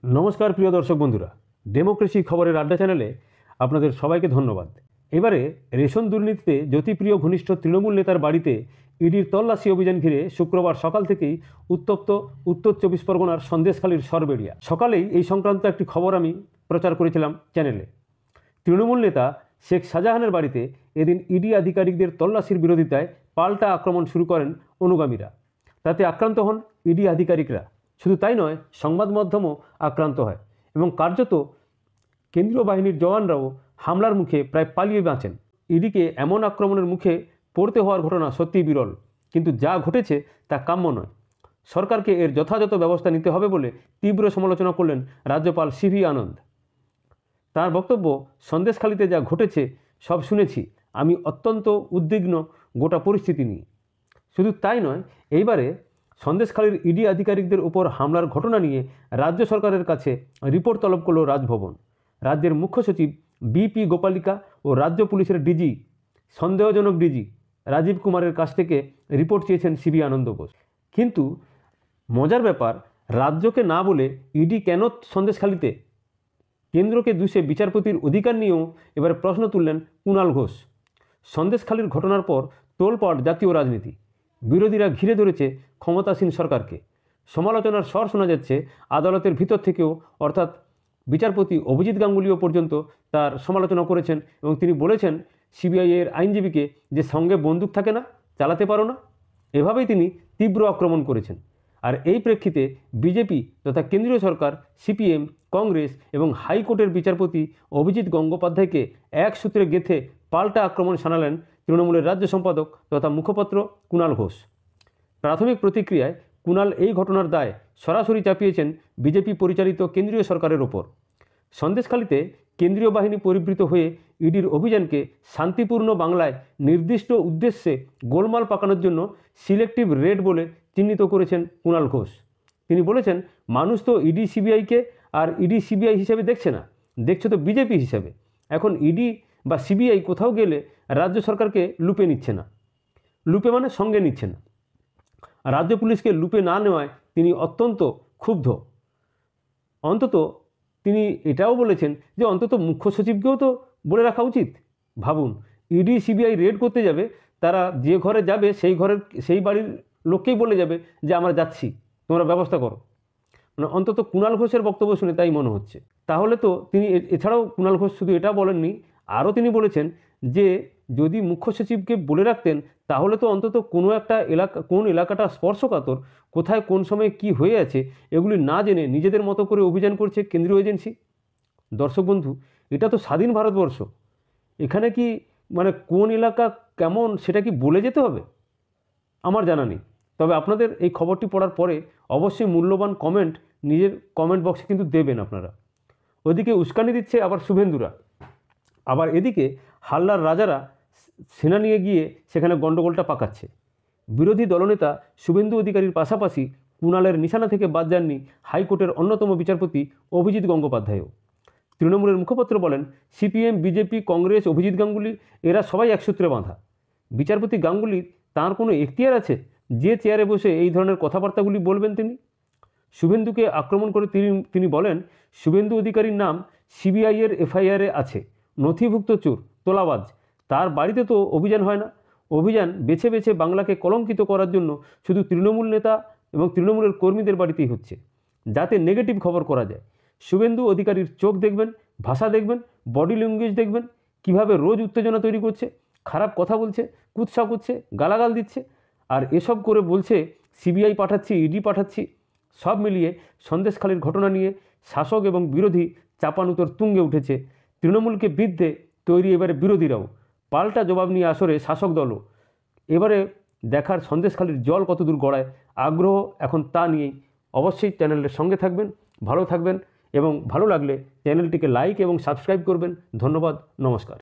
নমস্কার প্রিয় দর্শক বন্ধুরা, ডেমোক্রেসি খবরের আড্ডা চ্যানেলে আপনাদের সবাইকে ধন্যবাদ। এবারে রেশন দুর্নীতিতে জ্যোতিপ্রিয় ঘনিষ্ঠ তৃণমূল নেতার বাড়িতে ইডির তল্লাশি অভিযান ঘিরে শুক্রবার সকাল থেকেই উত্তপ্ত উত্তর 24 পরগনার সন্দেশখালীর সরবেড়িয়া। সকালেই এই সংক্রান্ত একটি খবর আমি প্রচার করেছিলাম চ্যানেলে। তৃণমূল নেতা শেখ শাহজাহানের বাড়িতে এদিন ইডি আধিকারিকদের তল্লাশির বিরোধিতায় পাল্টা আক্রমণ শুরু করেন অনুগামীরা। তাতে আক্রান্ত হন ইডি আধিকারিকরা। শুধু তাই নয়, সংবাদ মাধ্যমও আক্রান্ত হয় এবং কার্যত কেন্দ্রীয় বাহিনীর জওয়ানরাও হামলার মুখে প্রায় পালিয়ে বাঁচেন। ইডিকে এমন আক্রমণের মুখে পড়তে হওয়ার ঘটনা সত্যিই বিরল, কিন্তু যা ঘটেছে তা কাম্য নয়। সরকারকে এর যথাযথ ব্যবস্থা নিতে হবে বলে তীব্র সমালোচনা করলেন রাজ্যপাল সিভি আনন্দ। তার বক্তব্য, সন্দেশখালীতে যা ঘটেছে সব শুনেছি, আমি অত্যন্ত উদ্বিগ্ন গোটা পরিস্থিতি নিয়ে। শুধু তাই নয়, এইবারে সন্দেশখালীর ইডি আধিকারিকদের উপর হামলার ঘটনা নিয়ে রাজ্য সরকারের কাছে রিপোর্ট তলব করল রাজভবন। রাজ্যের মুখ্য সচিব বিপি গোপালিকা ও রাজ্য পুলিশের ডিজি, সন্দেহজনক ডিজি রাজীব কুমারের কাছ থেকে রিপোর্ট চেয়েছেন সিবি আনন্দ বোস। কিন্তু মজার ব্যাপার, রাজ্যকে না বলে ইডি কেন সন্দেশখালীতে? কেন্দ্রকে দুষে বিচারপতির অধিকার নিয়েও এবারে প্রশ্ন তুললেন কুণাল ঘোষ। সন্দেশখালীর ঘটনার পর তোলপাড় জাতীয় রাজনীতি। বিরোধীরা ঘিরে ধরেছে ক্ষমতাসীন সরকারকে। সমালোচনার স্বর শোনা যাচ্ছে আদালতের ভিতর থেকেও, অর্থাৎ বিচারপতি অভিজিৎ গাঙ্গুলিও পর্যন্ত তার সমালোচনা করেছেন এবং তিনি বলেছেন সিবিআইয়ের আইনজীবীকে যে সঙ্গে বন্দুক থাকে না, চালাতে পারো না। এভাবেই তিনি তীব্র আক্রমণ করেছেন। আর এই প্রেক্ষিতে বিজেপি তথা কেন্দ্রীয় সরকার, সিপিএম, কংগ্রেস এবং হাইকোর্টের বিচারপতি অভিজিৎ গঙ্গোপাধ্যায়কে এক সূত্রে গেঁথে পাল্টা আক্রমণ শানালেন তৃণমূলের রাজ্য সম্পাদক তথা মুখপাত্র কুণাল ঘোষ। প্রাথমিক প্রতিক্রিয়ায় কুণাল এই ঘটনার দায় সরাসরি চাপিয়েছেন বিজেপি পরিচালিত কেন্দ্রীয় সরকারের ওপর। সন্দেশখালীতে কেন্দ্রীয় বাহিনী পরিবৃত হয়ে ইডির অভিযানকে শান্তিপূর্ণ বাংলায় নির্দিষ্ট উদ্দেশ্যে গোলমাল পাকানোর জন্য সিলেক্টিভ রেড বলে চিহ্নিত করেছেন কুণাল ঘোষ। তিনি বলেছেন, মানুষ তো ইডি সিবিআইকে আর ইডি সিবিআই হিসেবে দেখছে না, দেখছে তো বিজেপি হিসাবে। এখন ইডি বা সিবিআই কোথাও গেলে রাজ্য সরকারকে লুপে নিচ্ছে না, লুপে মানে সঙ্গে নিচ্ছে না। রাজ্য পুলিশকে লুপে না নেওয়ায় তিনি অত্যন্ত ক্ষুব্ধ। অন্তত তিনি এটাও বলেছেন যে অন্তত মুখ্য সচিবকেও তো বলে রাখা উচিত। ভাবুন, ইডি সিবিআই রেড করতে যাবে, তারা যে ঘরে যাবে সেই বাড়ির লোককেই বলে যাবে যে আমরা যাচ্ছি, তোমরা ব্যবস্থা করো। মানে অন্তত কুণাল ঘোষের বক্তব্য শুনে তাই মনে হচ্ছে। তাহলে তো তিনি এছাড়াও কুণাল ঘোষ শুধু এটা বলেননি, আরও তিনি বলেছেন যে যদি মুখ্য সচিবকে বলে রাখতেন তাহলে তো অন্তত কোনো একটা কোন এলাকাটা স্পর্শকাতর, কোথায় কোন সময়ে কি হয়ে আছে এগুলি না জেনে নিজেদের মতো করে অভিযান করছে কেন্দ্রীয় এজেন্সি। দর্শক বন্ধু, এটা তো স্বাধীন ভারতবর্ষ। এখানে কি মানে কোন এলাকা কেমন সেটা কি বলে যেতে হবে? আমার জানা নেই। তবে আপনাদের এই খবরটি পড়ার পরে অবশ্যই মূল্যবান কমেন্ট নিজের কমেন্ট বক্সে কিন্তু দেবেন আপনারা। ওদিকে উস্কানি দিচ্ছে আবার শুভেন্দুরা, আবার এদিকে হাল্লার রাজারা সেনা নিয়ে গিয়ে সেখানে গণ্ডগোলটা পাকাচ্ছে। বিরোধী দলনেতা শুভেন্দু অধিকারীর পাশাপাশি কুণালের নিশানা থেকে বাদ যাননি হাইকোর্টের অন্যতম বিচারপতি অভিজিৎ গঙ্গোপাধ্যায়ও। তৃণমূলের মুখপাত্র বলেন, সিপিএম, বিজেপি, কংগ্রেস, অভিজিৎ গাঙ্গুলি এরা সবাই এক সূত্রে বাঁধা। বিচারপতি গাঙ্গুলির তাঁর কোনো এখতিয়ার আছে যে চেয়ারে বসে এই ধরনের কথাবার্তাগুলি বলবেন তিনি? শুভেন্দুকে আক্রমণ করে তিনি বলেন, শুভেন্দু অধিকারীর নাম সিবিআইয়ের এফআইআরে আছে, নথিভুক্ত চোর, তোলাবাজ। তার বাড়িতে তো অভিযান হয় না। অভিযান বেছে বেছে বাংলাকে কলঙ্কিত করার জন্য শুধু তৃণমূল নেতা এবং তৃণমূলের কর্মীদের বাড়িতেই হচ্ছে, যাতে নেগেটিভ খবর করা যায়। শুভেন্দু অধিকারীর চোখ দেখবেন, ভাষা দেখবেন, বডি ল্যাঙ্গুয়েজ দেখবেন, কিভাবে রোজ উত্তেজনা তৈরি করছে, খারাপ কথা বলছে, কুৎসা করছে, গালাগাল দিচ্ছে, আর এসব করে বলছে সিবিআই পাঠাচ্ছি, ইডি পাঠাচ্ছি। সব মিলিয়ে সন্দেশখালীর ঘটনা নিয়ে শাসক এবং বিরোধী চাপানুতোর তুঙ্গে উঠেছে। তৃণমূলকে বিদ্ধে তৈরি এবারে বিরোধীরাও, পাল্টা জবাব নিয়ে আসরে শাসক দলও। এবারে দেখার সন্দেশখালীর জল কতদূর গড়ায়, আগ্রহ এখন তা নিয়েই। অবশ্যই চ্যানেলের সঙ্গে থাকবেন, ভালো থাকবেন এবং ভালো লাগলে চ্যানেলটিকে লাইক এবং সাবস্ক্রাইব করবেন। ধন্যবাদ, নমস্কার।